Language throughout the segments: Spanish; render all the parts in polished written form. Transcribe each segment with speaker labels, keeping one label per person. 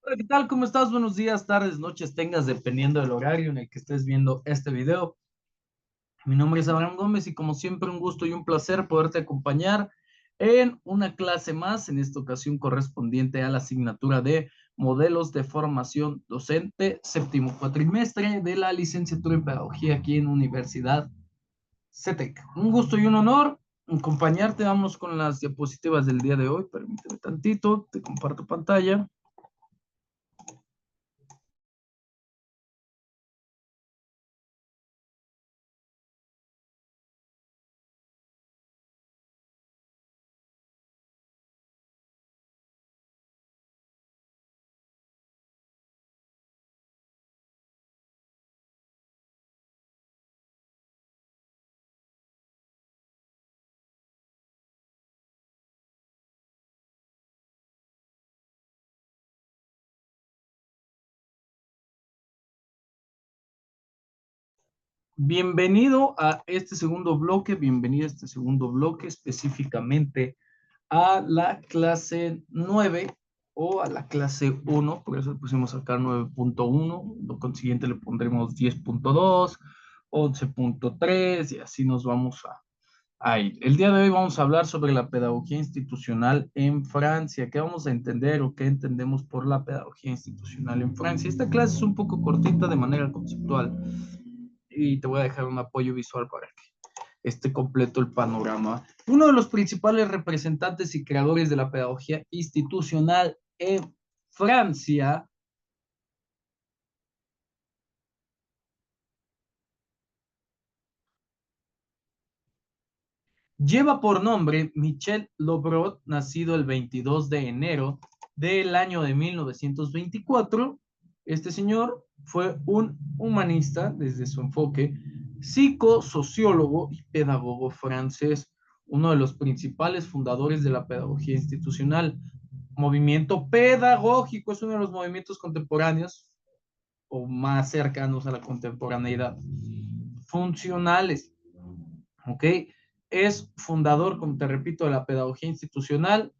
Speaker 1: Hola, ¿qué tal? ¿Cómo estás? Buenos días, tardes, noches, tengas, dependiendo del horario en el que estés viendo este video. Mi nombre es Abraham Gómez y como siempre un gusto y un placer poderte acompañar en una clase más, en esta ocasión correspondiente a la asignatura de modelos de formación docente, séptimo cuatrimestre de la licenciatura en pedagogía aquí en Universidad CETEC. Un gusto y un honor acompañarte. Vamos con las diapositivas del día de hoy. Permíteme tantito, te comparto pantalla. Bienvenido a este segundo bloque, bienvenido a este segundo bloque específicamente a la clase 9 o a la clase 1, por eso le pusimos acá 9.1, lo consiguiente le pondremos 10.2, 11.3 y así nos vamos a ir. El día de hoy vamos a hablar sobre la pedagogía institucional en Francia. ¿Qué vamos a entender o qué entendemos por la pedagogía institucional en Francia? Esta clase es un poco cortita de manera conceptual y te voy a dejar un apoyo visual para que esté completo el panorama. Uno de los principales representantes y creadores de la pedagogía institucional en Francia lleva por nombre Michel Lobrot, nacido el 22 de enero del año de 1924. Este señor fue un humanista desde su enfoque, psicosociólogo y pedagogo francés, uno de los principales fundadores de la pedagogía institucional. Movimiento pedagógico es uno de los movimientos contemporáneos o más cercanos a la contemporaneidad. Funcionales, ¿ok? Es fundador, como te repito, de la pedagogía institucional,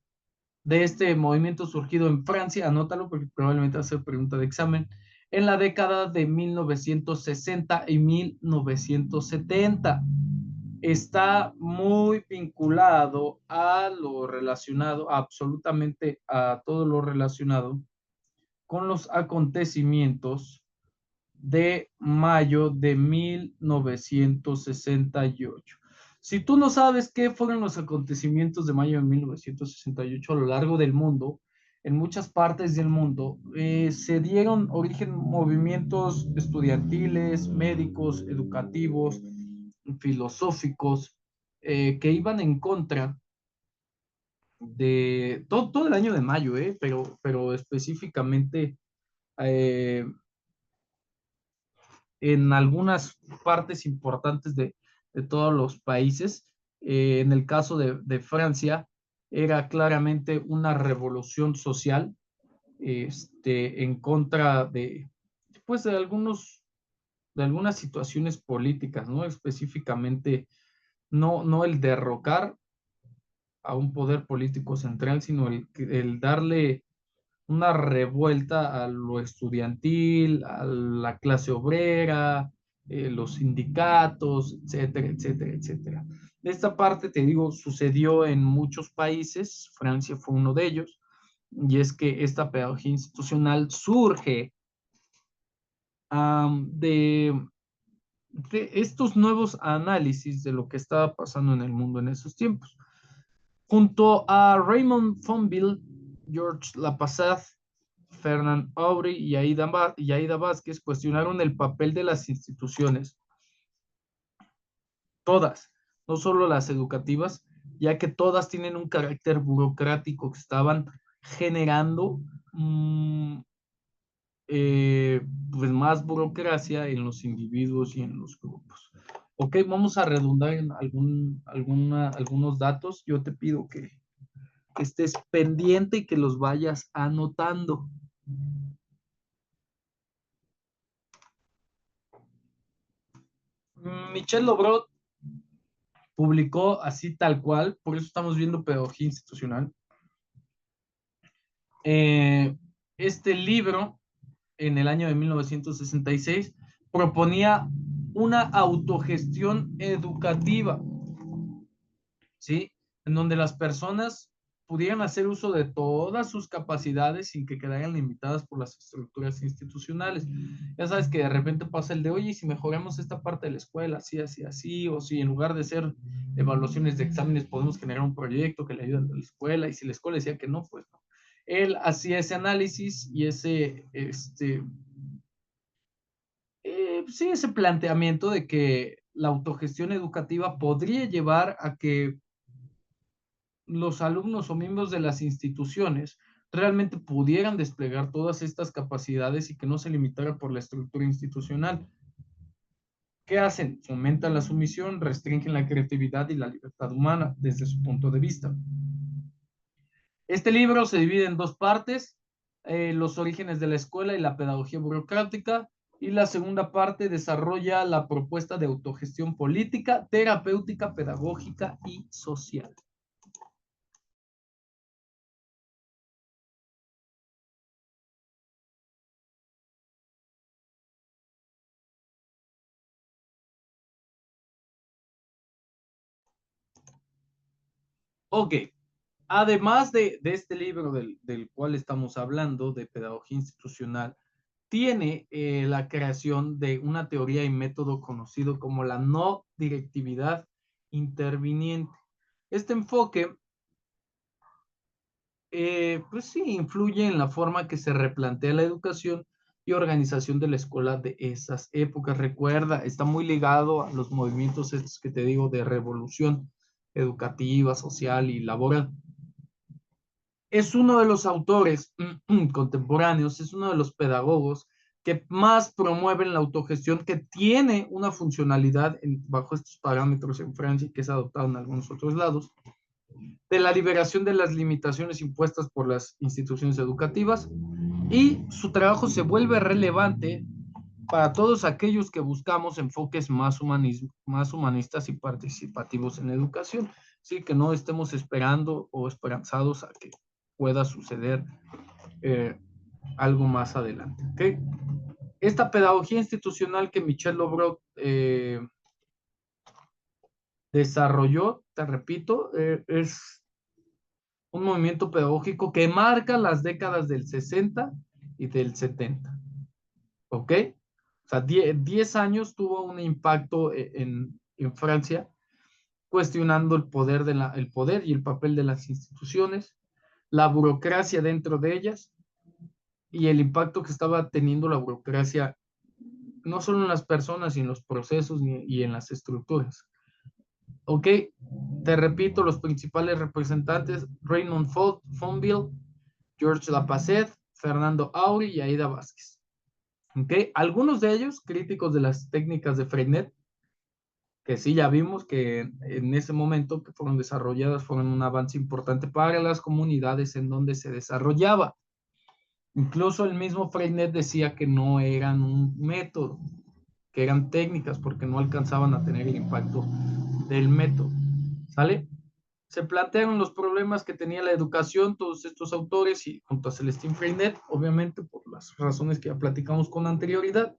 Speaker 1: de este movimiento surgido en Francia, anótalo porque probablemente va a ser pregunta de examen, en la década de 1960 y 1970. Está muy vinculado a lo relacionado, absolutamente a todo lo relacionado con los acontecimientos de mayo de 1968. Si tú no sabes qué fueron los acontecimientos de mayo de 1968 a lo largo del mundo, en muchas partes del mundo se dieron origen movimientos estudiantiles, médicos, educativos, filosóficos, que iban en contra de todo el año de mayo, pero específicamente eh, en algunas partes importantes de todos los países. En el caso de Francia, era claramente una revolución social en contra pues de algunas situaciones políticas, ¿no? Específicamente, no el derrocar a un poder político central, sino el darle una revuelta a lo estudiantil, a la clase obrera, los sindicatos, etcétera, etcétera, etcétera. Esta parte, te digo, sucedió en muchos países, Francia fue uno de ellos, y es que esta pedagogía institucional surge de estos nuevos análisis de lo que estaba pasando en el mundo en esos tiempos. Junto a Raymond Fonville, George Lapazade, Fernand Aubry y Aida Vázquez cuestionaron el papel de las instituciones, todas, no solo las educativas, ya que todas tienen un carácter burocrático que estaban generando eh, pues más burocracia en los individuos y en los grupos. Ok, vamos a redundar en algunos datos. Yo te pido que estés pendiente y que los vayas anotando. Michel Lobrot publicó así tal cual, por eso estamos viendo pedagogía institucional. este libro, en el año de 1966, proponía una autogestión educativa, ¿sí? En donde las personas pudieran hacer uso de todas sus capacidades sin que quedaran limitadas por las estructuras institucionales. Ya sabes que de repente pasa el de, oye, si mejoramos esta parte de la escuela, así, así, así, o si en lugar de ser evaluaciones de exámenes podemos generar un proyecto que le ayude a la escuela, y si la escuela decía que no, pues no. Él hacía ese análisis y sí, ese planteamiento de que la autogestión educativa podría llevar a que los alumnos o miembros de las instituciones realmente pudieran desplegar todas estas capacidades y que no se limitara por la estructura institucional. ¿Qué hacen? Fomentan la sumisión, restringen la creatividad y la libertad humana desde su punto de vista. Este libro se divide en dos partes, los orígenes de la escuela y la pedagogía burocrática, y la segunda parte desarrolla la propuesta de autogestión política, terapéutica, pedagógica y social. Ok, además de este libro del cual estamos hablando, de pedagogía institucional, tiene la creación de una teoría y método conocido como la no directividad interviniente. Este enfoque, pues sí, influye en la forma que se replantea la educación y organización de la escuela de esas épocas. Recuerda, está muy ligado a los movimientos estos que te digo de revolución educativa, social y laboral. Es uno de los autores contemporáneos, es uno de los pedagogos que más promueven la autogestión, que tiene una funcionalidad bajo estos parámetros en Francia y que es adoptado en algunos otros lados, de la liberación de las limitaciones impuestas por las instituciones educativas, y su trabajo se vuelve relevante para todos aquellos que buscamos enfoques más humanistas y participativos en la educación, sí, que no estemos esperando o esperanzados a que pueda suceder eh, algo más adelante. ¿Okay? Esta pedagogía institucional que Michel Lobrot desarrolló, te repito, es un movimiento pedagógico que marca las décadas del 60 y del 70. ¿Ok? O sea, 10 años tuvo un impacto en Francia, cuestionando el poder y el papel de las instituciones, la burocracia dentro de ellas y el impacto que estaba teniendo la burocracia no solo en las personas y en los procesos y en las estructuras. Ok, te repito, los principales representantes, Raymond Fonville, Georges Lapasset, Fernando Auri y Aida Vázquez. Okay. Algunos de ellos, críticos de las técnicas de Freinet, que sí ya vimos que en ese momento que fueron desarrolladas fueron un avance importante para las comunidades en donde se desarrollaba. Incluso el mismo Freinet decía que no eran un método, que eran técnicas porque no alcanzaban a tener el impacto del método. ¿Sale? Se plantearon los problemas que tenía la educación, todos estos autores, y junto a Celestín Freinet, obviamente por las razones que ya platicamos con anterioridad,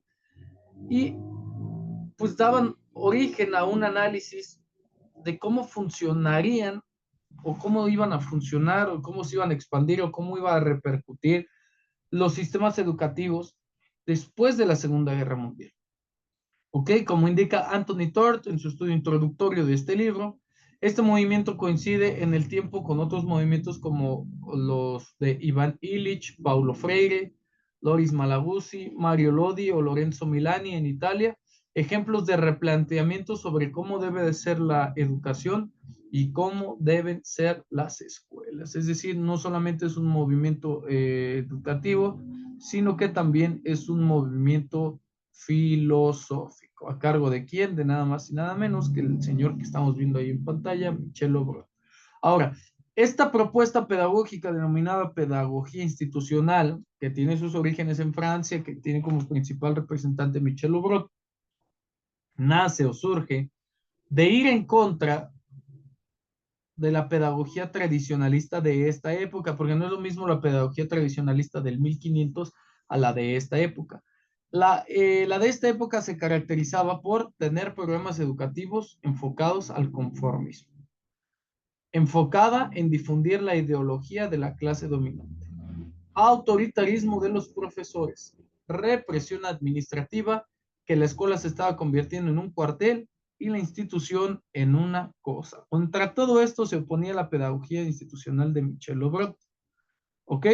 Speaker 1: y pues daban origen a un análisis de cómo funcionarían o cómo iban a funcionar o cómo se iban a expandir o cómo iba a repercutir los sistemas educativos después de la Segunda Guerra Mundial. ¿Ok? Como indica Anthony Tort en su estudio introductorio de este libro, este movimiento coincide en el tiempo con otros movimientos como los de Iván Illich, Paulo Freire, Loris Malaguzzi, Mario Lodi o Lorenzo Milani en Italia, ejemplos de replanteamiento sobre cómo debe de ser la educación y cómo deben ser las escuelas. Es decir, no solamente es un movimiento educativo, sino que también es un movimiento filosófico. ¿A cargo de quién? De nada más y nada menos que el señor que estamos viendo ahí en pantalla, Michel Lobrot. Ahora, esta propuesta pedagógica denominada pedagogía institucional, que tiene sus orígenes en Francia, que tiene como principal representante Michel Lobrot, nace o surge de ir en contra de la pedagogía tradicionalista de esta época, porque no es lo mismo la pedagogía tradicionalista del 1500 a la de esta época. La de esta época se caracterizaba por tener programas educativos enfocados al conformismo, enfocada en difundir la ideología de la clase dominante, autoritarismo de los profesores, represión administrativa, que la escuela se estaba convirtiendo en un cuartel y la institución en una cosa. Contra todo esto se oponía la pedagogía institucional de Michel Lobrot. ¿Ok?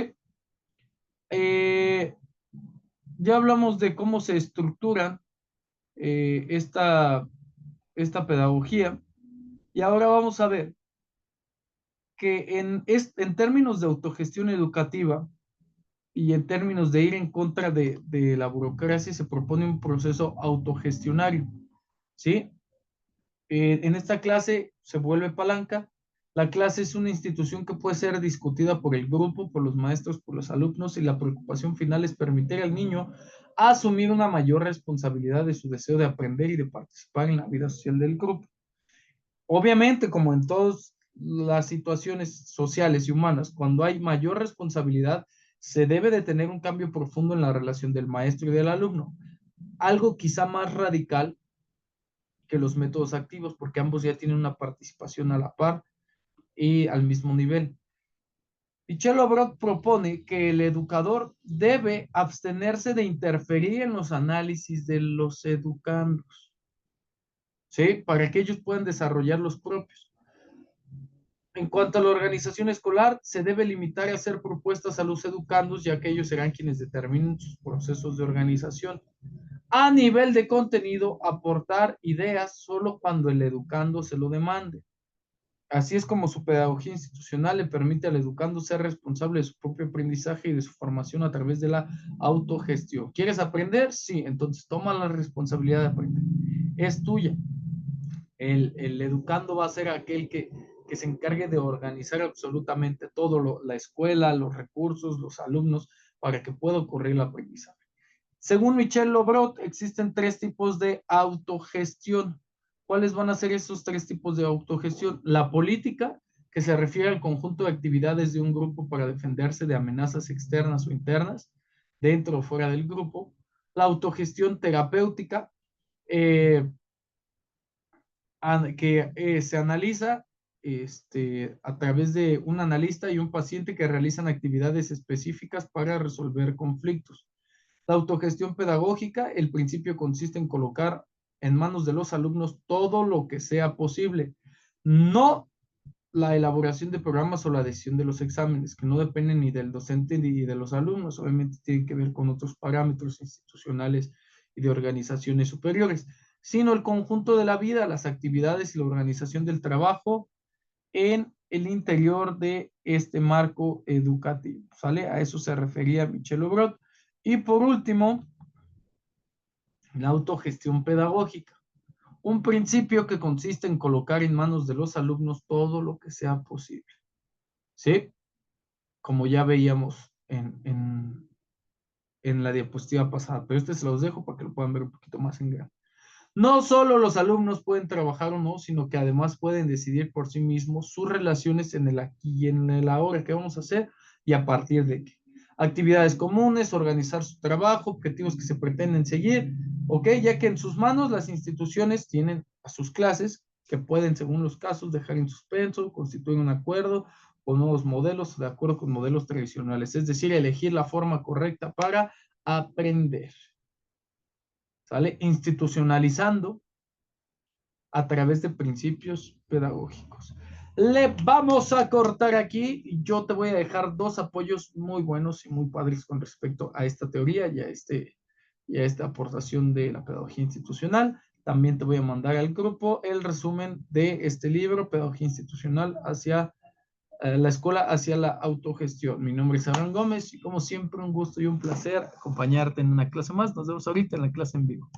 Speaker 1: Ya hablamos de cómo se estructura esta pedagogía y ahora vamos a ver que en términos de autogestión educativa y en términos de ir en contra de la burocracia se propone un proceso autogestionario, ¿sí? En esta clase se vuelve palanca. La clase es una institución que puede ser discutida por el grupo, por los maestros, por los alumnos, y la preocupación final es permitir al niño asumir una mayor responsabilidad de su deseo de aprender y de participar en la vida social del grupo. Obviamente, como en todas las situaciones sociales y humanas, cuando hay mayor responsabilidad, se debe de tener un cambio profundo en la relación del maestro y del alumno. Algo quizá más radical que los métodos activos, porque ambos ya tienen una participación a la par y al mismo nivel. Michel Obrot propone que el educador debe abstenerse de interferir en los análisis de los educandos, ¿sí? Para que ellos puedan desarrollar los propios. En cuanto a la organización escolar, se debe limitar a hacer propuestas a los educandos, ya que ellos serán quienes determinen sus procesos de organización. A nivel de contenido, aportar ideas solo cuando el educando se lo demande. Así es como su pedagogía institucional le permite al educando ser responsable de su propio aprendizaje y de su formación a través de la autogestión. ¿Quieres aprender? Sí, entonces toma la responsabilidad de aprender. Es tuya. El educando va a ser aquel que se encargue de organizar absolutamente todo, la escuela, los recursos, los alumnos, para que pueda ocurrir el aprendizaje. Según Michel Lobrot, existen 3 tipos de autogestión. ¿Cuáles van a ser esos 3 tipos de autogestión? La política, que se refiere al conjunto de actividades de un grupo para defenderse de amenazas externas o internas, dentro o fuera del grupo. La autogestión terapéutica, que se analiza a través de un analista y un paciente que realizan actividades específicas para resolver conflictos. La autogestión pedagógica, el principio consiste en colocar en manos de los alumnos todo lo que sea posible, no la elaboración de programas o la decisión de los exámenes, que no dependen ni del docente ni de los alumnos, obviamente tiene que ver con otros parámetros institucionales y de organizaciones superiores, sino el conjunto de la vida, las actividades y la organización del trabajo en el interior de este marco educativo, ¿sale? A eso se refería Michel Obrot. Y por último, la autogestión pedagógica, un principio que consiste en colocar en manos de los alumnos todo lo que sea posible, ¿sí? Como ya veíamos en la diapositiva pasada, pero se los dejo para que lo puedan ver un poquito más en grande. No solo los alumnos pueden trabajar o no, sino que además pueden decidir por sí mismos sus relaciones en el aquí y en el ahora, qué vamos a hacer y a partir de qué. Actividades comunes, organizar su trabajo, objetivos que se pretenden seguir, ¿ok? Ya que en sus manos las instituciones tienen a sus clases que pueden, según los casos, dejar en suspenso, constituir un acuerdo con nuevos modelos de acuerdo con modelos tradicionales, es decir, elegir la forma correcta para aprender. ¿Sale? Institucionalizando a través de principios pedagógicos. Le vamos a cortar aquí y yo te voy a dejar 2 apoyos muy buenos y muy padres con respecto a esta teoría y a esta aportación de la pedagogía institucional. También te voy a mandar al grupo el resumen de este libro, Pedagogía Institucional hacia la escuela, hacia la autogestión. Mi nombre es Abraham Gómez y como siempre un gusto y un placer acompañarte en una clase más. Nos vemos ahorita en la clase en vivo.